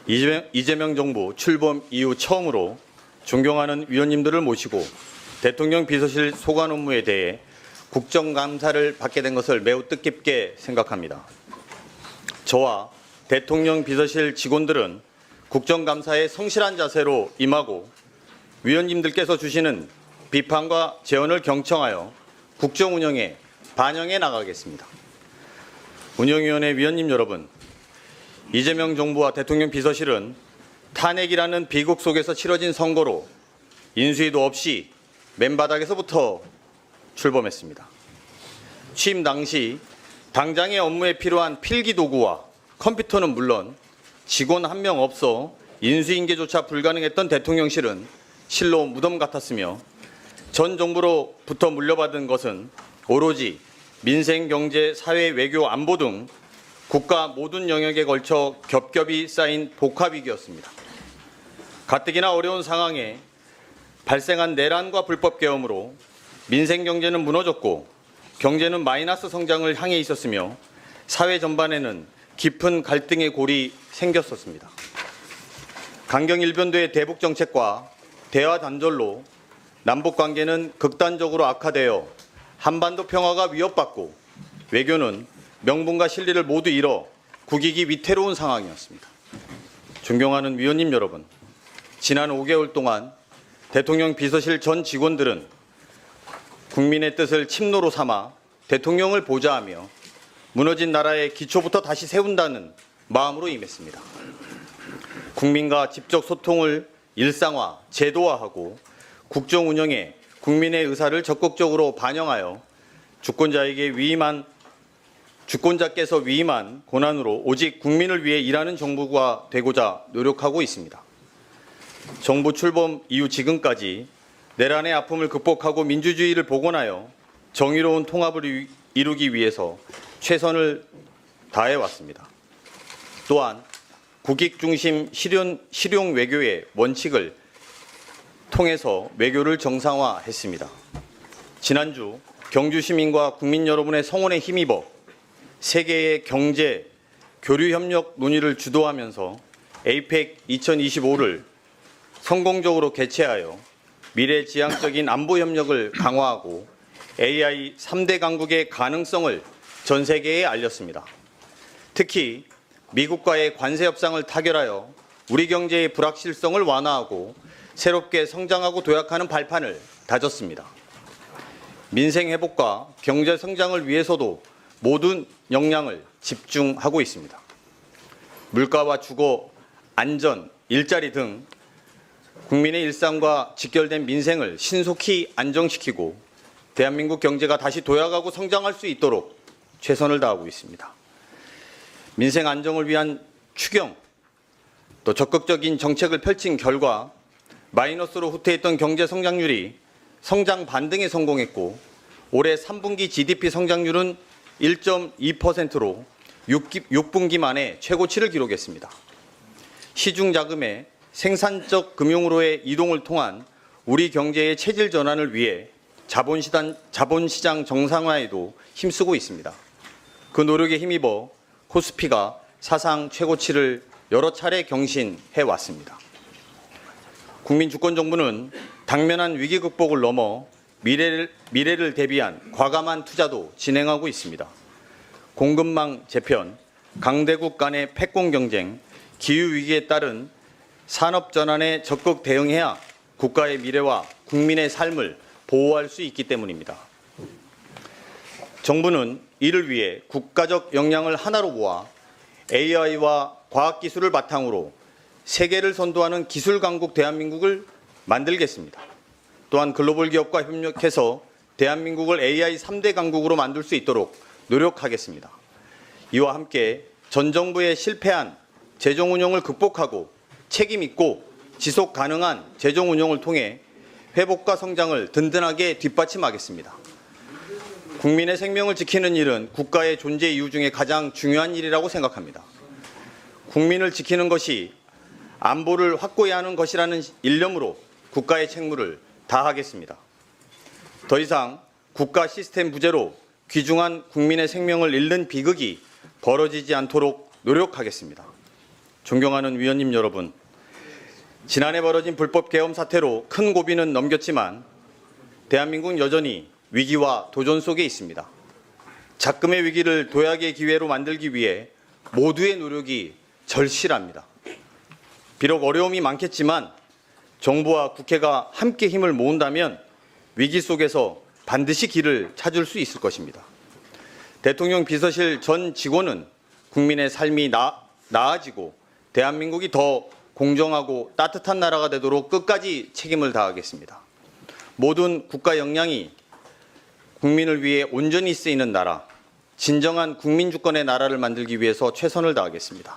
이재명 정부 출범 이후 처음으로 존경하는 위원님들을 모시고 대통령 비서실 소관 업무에 대해 국정감사를 받게 된 것을 매우 뜻깊게 생각합니다. 저와 대통령 비서실 직원들은 국정감사에 성실한 자세로 임하고 위원님들께서 주시는 비판과 제언을 경청하여 국정 운영에 반영해 나가겠습니다. 운영위원회 위원님 여러분, 이재명 정부와 대통령 비서실은 탄핵이라는 비극 속에서 치러진 선거로 인수위도 없이 맨바닥에서부터 출범했습니다. 취임 당시 당장의 업무에 필요한 필기도구와 컴퓨터는 물론 직원 한 명 없어 인수인계조차 불가능했던 대통령실은 실로 무덤 같았으며 전 정부로부터 물려받은 것은 오로지 민생, 경제, 사회, 외교, 안보 등 국가 모든 영역에 걸쳐 겹겹이 쌓인 복합위기였습니다. 가뜩이나 어려운 상황에 발생한 내란과 불법 계엄으로 민생 경제는 무너졌고 경제는 마이너스 성장을 향해 있었으며 사회 전반에는 깊은 갈등의 골이 생겼었습니다. 강경일변도의 대북 정책과 대화 단절로 남북 관계는 극단적으로 악화되어 한반도 평화가 위협받고 외교는 명분과 실리를 모두 잃어 국익이 위태로운 상황이었습니다. 존경하는 위원님 여러분, 지난 5개월 동안 대통령 비서실 전 직원들은 국민의 뜻을 침노로 삼아 대통령을 보좌하며 무너진 나라의 기초부터 다시 세운다는 마음으로 임했습니다. 국민과 직접 소통을 일상화, 제도화하고 국정 운영에 국민의 의사를 적극적으로 반영하여 주권자께서 위임한 권한으로 오직 국민을 위해 일하는 정부가 되고자 노력하고 있습니다. 정부 출범 이후 지금까지 내란의 아픔을 극복하고 민주주의를 복원하여 정의로운 통합을 이루기 위해서 최선을 다해왔습니다. 또한 국익 중심 실용 외교의 원칙을 통해서 외교를 정상화했습니다. 지난주 경주 시민과 국민 여러분의 성원에 힘입어 세계의 경제 교류 협력 논의를 주도하면서 APEC 2025를 성공적으로 개최하여 미래지향적인 안보 협력을 강화하고 AI 3대 강국의 가능성을 전 세계에 알렸습니다. 특히 미국과의 관세 협상을 타결하여 우리 경제의 불확실성을 완화하고 새롭게 성장하고 도약하는 발판을 다졌습니다. 민생 회복과 경제 성장을 위해서도 모든 역량을 집중하고 있습니다. 물가와 주거, 안전, 일자리 등 국민의 일상과 직결된 민생을 신속히 안정시키고 대한민국 경제가 다시 도약하고 성장할 수 있도록 최선을 다하고 있습니다. 민생 안정을 위한 추경, 또 적극적인 정책을 펼친 결과 마이너스로 후퇴했던 경제 성장률이 성장 반등에 성공했고 올해 3분기 GDP 성장률은 1.2%로 6분기 만에 최고치를 기록했습니다. 시중 자금의 생산적 금융으로의 이동을 통한 우리 경제의 체질 전환을 위해 자본시장 정상화에도 힘쓰고 있습니다. 그 노력에 힘입어 코스피가 사상 최고치를 여러 차례 경신해 왔습니다. 국민주권정부는 당면한 위기 극복을 넘어 미래를 대비한 과감한 투자도 진행하고 있습니다. 공급망 재편, 강대국 간의 패권 경쟁, 기후위기에 따른 산업 전환에 적극 대응해야 국가의 미래와 국민의 삶을 보호할 수 있기 때문입니다. 정부는 이를 위해 국가적 역량을 하나로 모아 AI와 과학기술을 바탕으로 세계를 선도하는 기술 강국 대한민국을 만들겠습니다. 또한 글로벌 기업과 협력해서 대한민국을 AI 3대 강국으로 만들 수 있도록 노력하겠습니다. 이와 함께 전 정부의 실패한 재정 운영을 극복하고 책임 있고 지속 가능한 재정 운영을 통해 회복과 성장을 든든하게 뒷받침하겠습니다. 국민의 생명을 지키는 일은 국가의 존재 이유 중에 가장 중요한 일이라고 생각합니다. 국민을 지키는 것이 안보를 확고히 하는 것이라는 일념으로 국가의 책무를 다하겠습니다. 더 이상 국가 시스템 부재로 귀중한 국민의 생명을 잃는 비극이 벌어지지 않도록 노력하겠습니다. 존경하는 위원님 여러분, 지난해 벌어진 불법 계엄 사태로 큰 고비는 넘겼지만 대한민국은 여전히 위기와 도전 속에 있습니다. 작금의 위기를 도약의 기회로 만들기 위해 모두의 노력이 절실합니다. 비록 어려움이 많겠지만 정부와 국회가 함께 힘을 모은다면 위기 속에서 반드시 길을 찾을 수 있을 것입니다. 대통령 비서실 전 직원은 국민의 삶이 나아지고 대한민국이 더 공정하고 따뜻한 나라가 되도록 끝까지 책임을 다하겠습니다. 모든 국가 역량이 국민을 위해 온전히 쓰이는 나라, 진정한 국민 주권의 나라를 만들기 위해서 최선을 다하겠습니다.